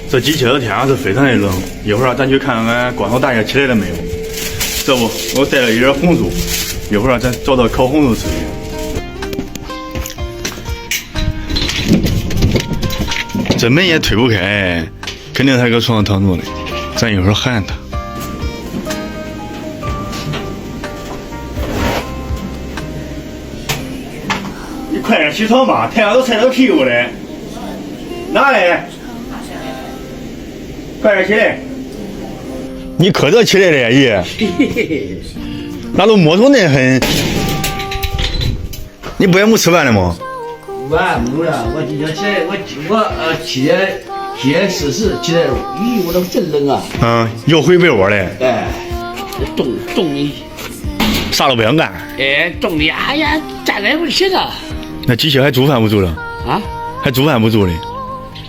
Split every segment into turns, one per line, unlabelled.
这机器的天是非常的冷，一会儿咱去看看光头大爷起来了没有。这不，我带了一点红薯，一会儿咱找到烤红薯吃去。这门也推不开，肯定他搁床上躺着呢。咱一会儿喊他。你快点起床吧，太阳都晒到屁股了。哪来？快点起来！你可得起来了，爷。那都摸着那很。你不也没吃饭了吗？
晚没了，我今天起来，我7:40起来了。咦，我这真冷啊！
又回被窝了。
哎，冻的。
啥都不想干。
哎，冻的，哎呀，站着也不行啊。
那机器还煮饭不煮了？
啊？
还煮饭不煮的？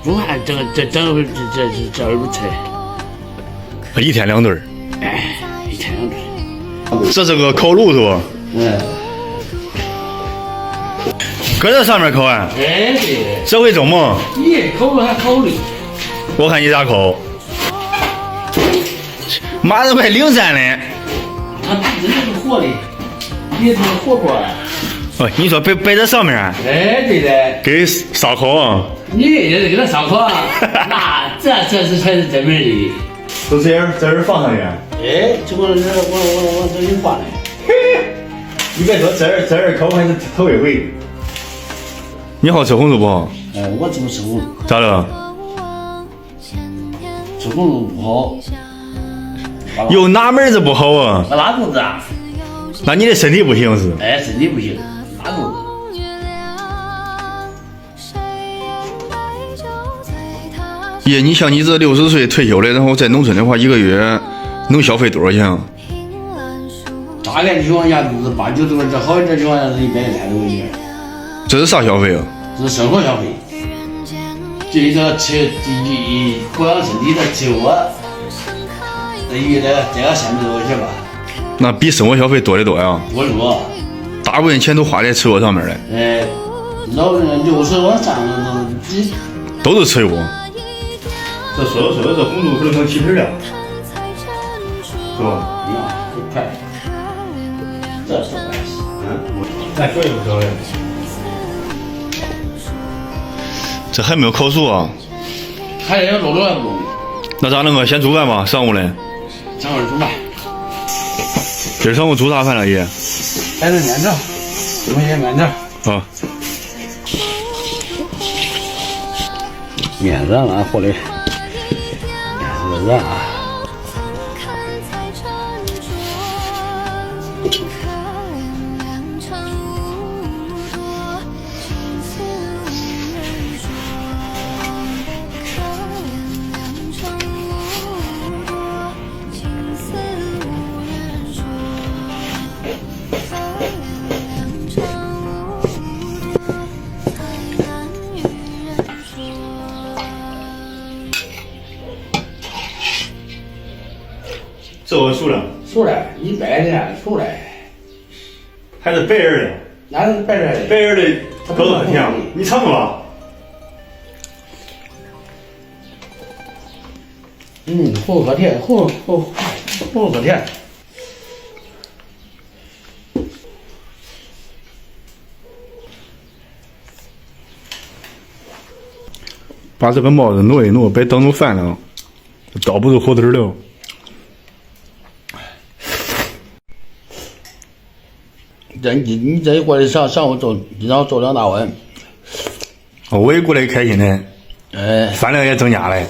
煮饭这不吃。
一天2顿。
哎，一天2顿。
这是个烤炉是不？搁这上面烤啊？
哎，对。
这会中吗？
你烤炉还烤的。
我看你咋烤。妈的快03了。
它真的是活的，也是活泼啊。
哦，你说摆在上面啊？
哎，对的。
给烧烤啊？
你也是给他烧烤啊？那这是才是真门的。
都这样放上去。
哎，这我这里放的。
你别说，这儿烤还是头一回。你好吃红薯不好？
我怎么吃红薯？
咋了？
吃红薯不好。
有哪门子不好啊？
我拉肚子啊。
那你的身体不行是？
哎，身体不行，拉肚子。
爷，你像你这60岁退休了，然后在农村的话，一个月能消费多少钱啊？
大概情况下就是8、9度，这好一点情况下是100、200多一点。
这是啥消费啊？
这是生活消费，就一个吃保养身体的吃我，这一个这个300多块钱吧。
那比生活消费多得多呀。
多得多。
大部分钱都花在吃药上面了。
哎，老人60往上
都是吃药。这说着这红薯可能成7皮了，是吧？
你看，你看，这是关系。
咱说也不说嘞。这还没有烤熟啊？
还要肉还不中。
那咋弄啊？先煮饭吧，上午嘞。
上午煮饭。
今儿上午煮啥饭了，爷？
来点面条，我先面条。
好。
面热了，火里。面热啊。
这我熟了。
熟了，你白的熟了。
还是白人的。
那是白人的。
白人的高度很甜，你尝过吧？
红和甜，红和甜。
把这个帽子挪一挪，别挡住饭了，罩不住火腿了。
你这一过来上午做2大碗。
我也过来开心的。
哎，
饭量也增加了。